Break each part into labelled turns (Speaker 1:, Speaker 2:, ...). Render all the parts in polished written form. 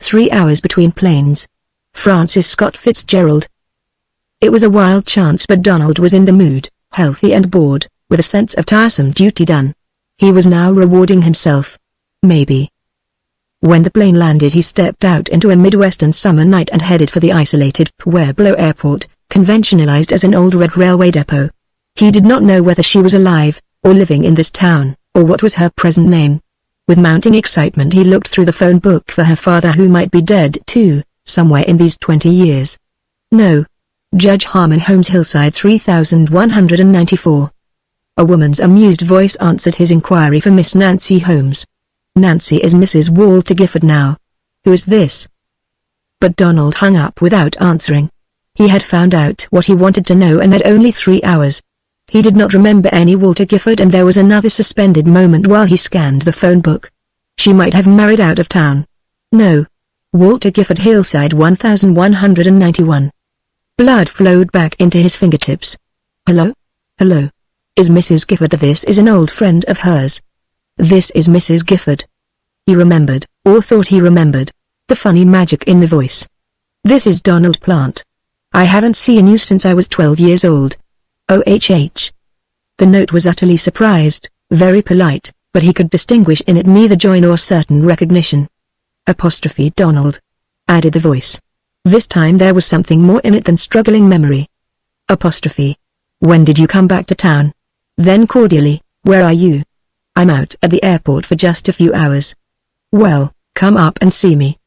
Speaker 1: 3 hours between planes. Francis Scott Fitzgerald. It was a wild chance, but Donald was in the mood, healthy and bored, with a sense of tiresome duty done. He was now rewarding himself. Maybe. When the plane landed, he stepped out into a Midwestern summer night and headed for the isolated Pueblo airport, conventionalized as an old red railway depot. He did not know whether she was alive, or living in this town, or what was her present name. With mounting excitement he looked through the phone book for her father, who might be dead too, somewhere in these 20 years. No. Judge Harmon Holmes, Hillside 3194. A woman's amused voice answered his inquiry for Miss Nancy Holmes. Nancy is Mrs. Walter Gifford now. Who is this? But Donald hung up without answering. He had found out what he wanted to know and had only 3 hours. He did not remember any Walter Gifford, and there was another suspended moment while he scanned the phone book. She might have married out of town. No. Walter Gifford, Hillside 1191. Blood flowed back into his fingertips. Hello? Hello. Is Mrs. Gifford? This is an old friend of hers. This is Mrs. Gifford. He remembered, or thought he remembered, the funny magic in the voice. This is Donald Plant. I haven't seen you since I was 12 years old. OHH. The note was utterly surprised, very polite, but he could distinguish in it neither joy nor certain recognition. Apostrophe Donald, added the voice. This time there was something more in it than struggling memory. Apostrophe. When did you come back to town? Then cordially, where are you? I'm out at the airport for just a few hours. Well, come up and see me.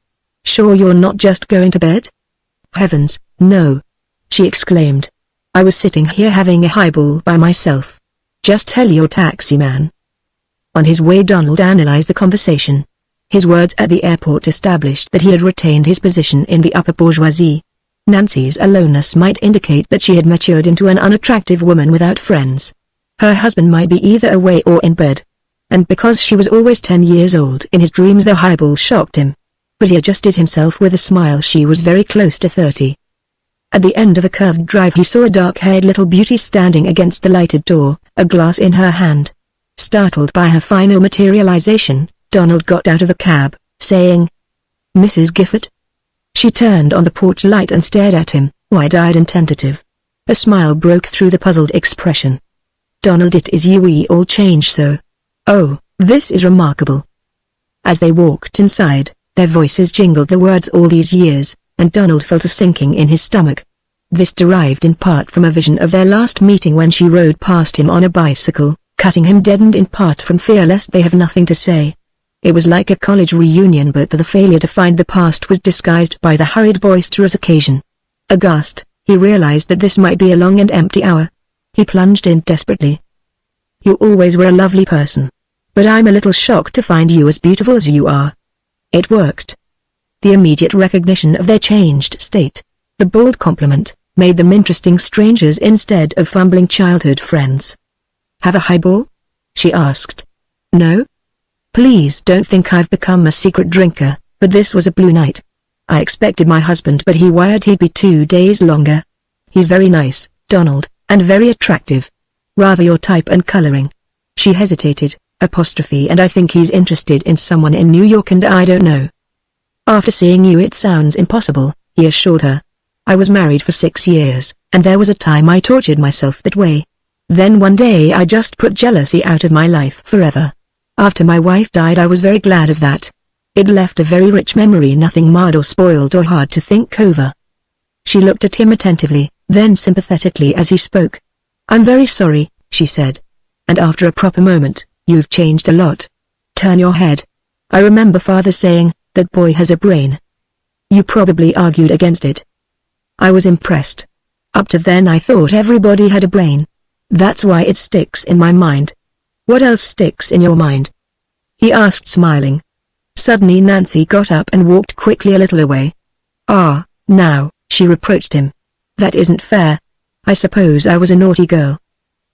Speaker 1: Sure you're not just going to bed? Heavens, no. She exclaimed. I was sitting here having a highball by myself. Just tell your taxi man. On his way Donald analyzed the conversation. His words at the airport established that he had retained his position in the upper bourgeoisie. Nancy's aloneness might indicate that she had matured into an unattractive woman without friends. Her husband might be either away or in bed. And because she was always 10 years old in his dreams, the highball shocked him. But he adjusted himself with a smile. She was very close to 30. At the end of a curved drive he saw a dark-haired little beauty standing against the lighted door, a glass in her hand. Startled by her final materialization, Donald got out of the cab, saying, Mrs. Gifford? She turned on the porch light and stared at him, wide-eyed and tentative. A smile broke through the puzzled expression. Donald, it is you. We all change so. Oh, this is remarkable. As they walked inside, their voices jingled the words all these years, and Donald felt a sinking in his stomach. This derived in part from a vision of their last meeting when she rode past him on a bicycle, cutting him dead, and in part from fear lest they have nothing to say. It was like a college reunion, but the failure to find the past was disguised by the hurried boisterous occasion. Aghast, he realized that this might be a long and empty hour. He plunged in desperately. You always were a lovely person. But I'm a little shocked to find you as beautiful as you are. It worked. The immediate recognition of their changed state, the bold compliment, made them interesting strangers instead of fumbling childhood friends. Have a highball? She asked. No? Please don't think I've become a secret drinker, but this was a blue night. I expected my husband, but he wired he'd be 2 days longer. He's very nice, Donald, and very attractive. Rather your type and coloring. She hesitated, apostrophe, and I think he's interested in someone in New York, and I don't know. After seeing you it sounds impossible, he assured her. I was married for 6 years, and there was a time I tortured myself that way. Then one day I just put jealousy out of my life forever. After my wife died I was very glad of that. It left a very rich memory, nothing marred or spoiled or hard to think over. She looked at him attentively, then sympathetically as he spoke. I'm very sorry, she said. And after a proper moment, you've changed a lot. Turn your head. I remember father saying, that boy has a brain. You probably argued against it. I was impressed. Up to then I thought everybody had a brain. That's why it sticks in my mind. What else sticks in your mind? He asked, smiling. Suddenly Nancy got up and walked quickly a little away. Ah, now, she reproached him. That isn't fair. I suppose I was a naughty girl.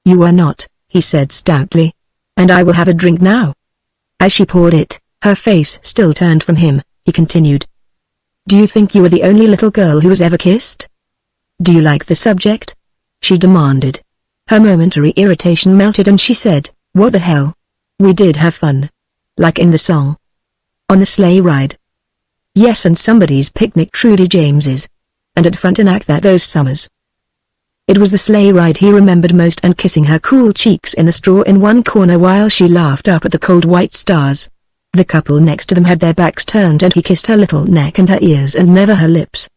Speaker 1: You are not, he said stoutly. And I will have a drink now. As she poured it, her face still turned from him, he continued. Do you think you were the only little girl who was ever kissed? Do you like the subject? She demanded. Her momentary irritation melted and she said, what the hell? We did have fun. Like in the song. On the sleigh ride. Yes, and somebody's picnic, Trudy James's. And at Frontenac those summers. It was the sleigh ride he remembered most, and kissing her cool cheeks in the straw in one corner while she laughed up at the cold white stars. The couple next to them had their backs turned and he kissed her little neck and her ears and never her lips.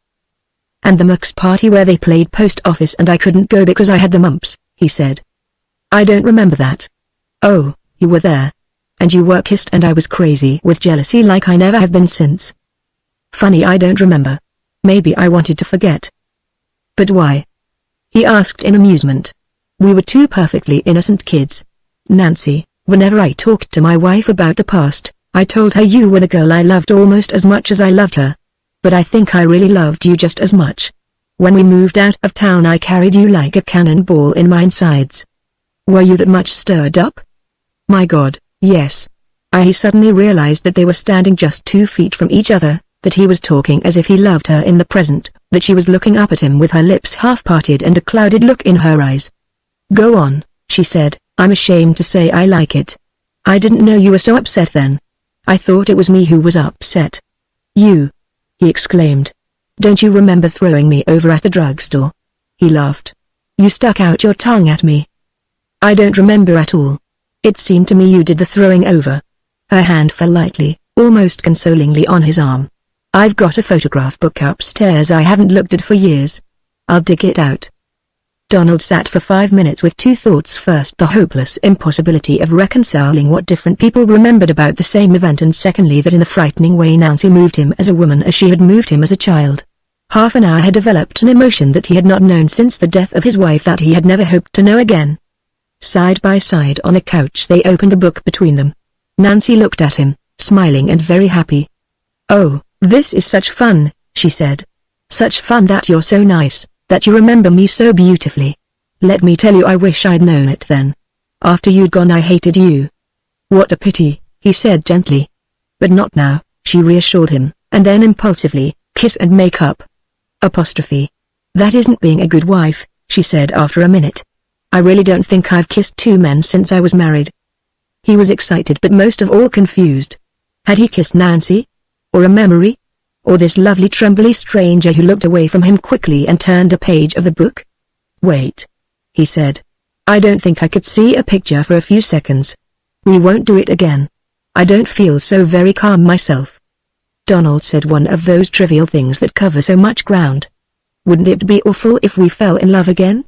Speaker 1: And the Mooks party where they played post office and I couldn't go because I had the mumps, he said. I don't remember that. Oh, you were there. And you were kissed and I was crazy with jealousy like I never have been since. Funny I don't remember. Maybe I wanted to forget. But why? He asked in amusement. We were two perfectly innocent kids. Nancy, whenever I talked to my wife about the past, I told her you were the girl I loved almost as much as I loved her. But I think I really loved you just as much. When we moved out of town I carried you like a cannonball in my insides. Were you that much stirred up? My God, yes. He suddenly realized that they were standing just 2 feet from each other, that he was talking as if he loved her in the present, that she was looking up at him with her lips half-parted and a clouded look in her eyes. Go on, she said, I'm ashamed to say I like it. I didn't know you were so upset then. I thought it was me who was upset. You, he exclaimed. Don't you remember throwing me over at the drugstore? He laughed. You stuck out your tongue at me. I don't remember at all. It seemed to me you did the throwing over. Her hand fell lightly, almost consolingly on his arm. I've got a photograph book upstairs I haven't looked at for years. I'll dig it out. Donald sat for 5 minutes with two thoughts. First, the hopeless impossibility of reconciling what different people remembered about the same event, and secondly that in the frightening way Nancy moved him as a woman as she had moved him as a child. Half an hour had developed an emotion that he had not known since the death of his wife, that he had never hoped to know again. Side by side on a couch they opened the book between them. Nancy looked at him, smiling and very happy. Oh, this is such fun, she said. Such fun that you're so nice, that you remember me so beautifully. Let me tell you, I wish I'd known it then. After you'd gone I hated you. What a pity, he said gently. But not now, she reassured him, and then impulsively, kiss and make up. Apostrophe. That isn't being a good wife, she said after a minute. I really don't think I've kissed 2 men since I was married. He was excited but most of all confused. Had he kissed Nancy? Or a memory? Or this lovely trembly stranger who looked away from him quickly and turned a page of the book? Wait, he said. I don't think I could see a picture for a few seconds. We won't do it again. I don't feel so very calm myself. Donald said one of those trivial things that cover so much ground. Wouldn't it be awful if we fell in love again?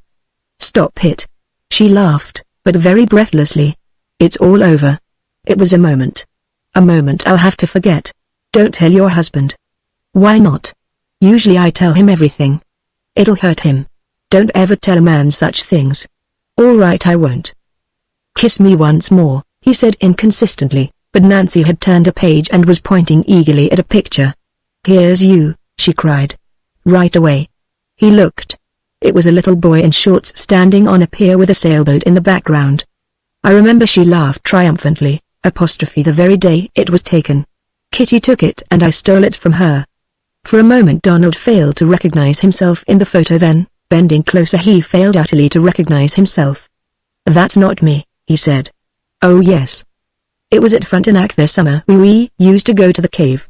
Speaker 1: Stop it. She laughed, but very breathlessly. It's all over. It was a moment. A moment I'll have to forget. Don't tell your husband. Why not? Usually I tell him everything. It'll hurt him. Don't ever tell a man such things. All right, I won't. Kiss me once more, he said inconsistently, but Nancy had turned a page and was pointing eagerly at a picture. Here's you, she cried. Right away. He looked. It was a little boy in shorts standing on a pier with a sailboat in the background. I remember, she laughed triumphantly, apostrophe the very day it was taken. Kitty took it and I stole it from her. For a moment Donald failed to recognize himself in the photo, then, bending closer, he failed utterly to recognize himself. That's not me, he said. Oh yes. It was at Frontenac this summer we used to go to the cave.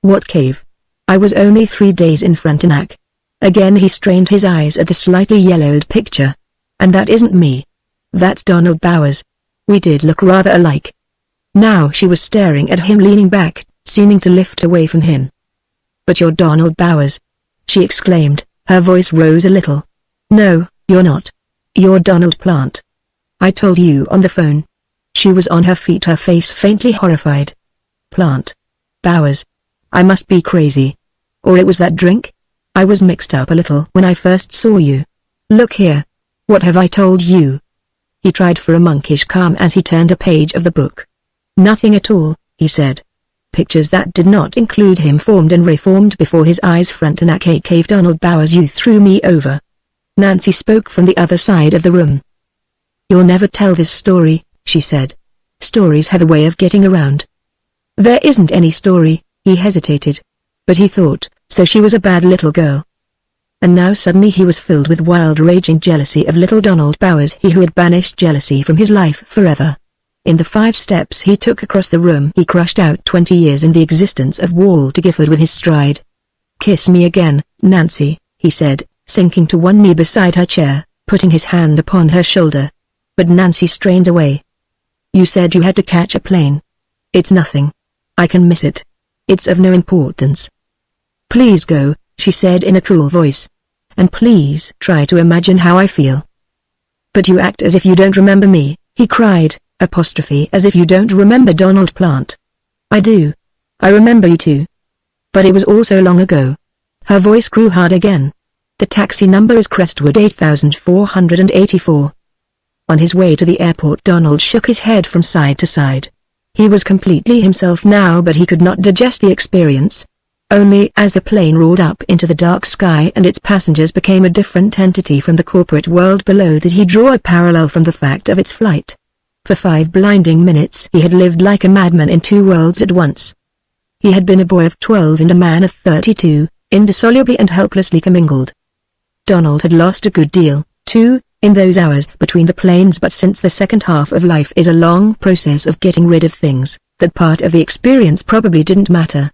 Speaker 1: What cave? I was only 3 days in Frontenac. Again he strained his eyes at the slightly yellowed picture. And that isn't me. That's Donald Bowers. We did look rather alike. Now she was staring at him, leaning back, seeming to lift away from him. But you're Donald Bowers, she exclaimed, her voice rose a little. No, you're not. You're Donald Plant. I told you on the phone. She was on her feet, her face faintly horrified. Plant. Bowers. I must be crazy. Or it was that drink? I was mixed up a little when I first saw you. Look here. What have I told you? He tried for a monkish calm as he turned a page of the book. Nothing at all, he said. Pictures that did not include him formed and reformed before his eyes. Frontenac cave. Donald Bowers, you threw me over. Nancy spoke from the other side of the room. You'll never tell this story, she said. Stories have a way of getting around. There isn't any story, he hesitated. But he thought, so she was a bad little girl. And now suddenly he was filled with wild raging jealousy of little Donald Bowers, he who had banished jealousy from his life forever. In the 5 steps he took across the room he crushed out 20 years in the existence of Walter Gifford with his stride. "Kiss me again, Nancy," he said, sinking to one knee beside her chair, putting his hand upon her shoulder. But Nancy strained away. "You said you had to catch a plane. It's nothing. I can miss it. It's of no importance." "Please go," she said in a cool voice. "And please try to imagine how I feel." "But you act as if you don't remember me," he cried, as if you don't remember Donald Plant. "I do. I remember you too. But it was all so long ago." Her voice grew hard again. "The taxi number is Crestwood 8484. On his way to the airport, Donald shook his head from side to side. He was completely himself now, but he could not digest the experience. Only as the plane roared up into the dark sky and its passengers became a different entity from the corporate world below did he draw a parallel from the fact of its flight. For 5 blinding minutes he had lived like a madman in 2 worlds at once. He had been a boy of 12 and a man of 32, indissolubly and helplessly commingled. Donald had lost a good deal, too, in those hours between the planes, but since the second half of life is a long process of getting rid of things, that part of the experience probably didn't matter.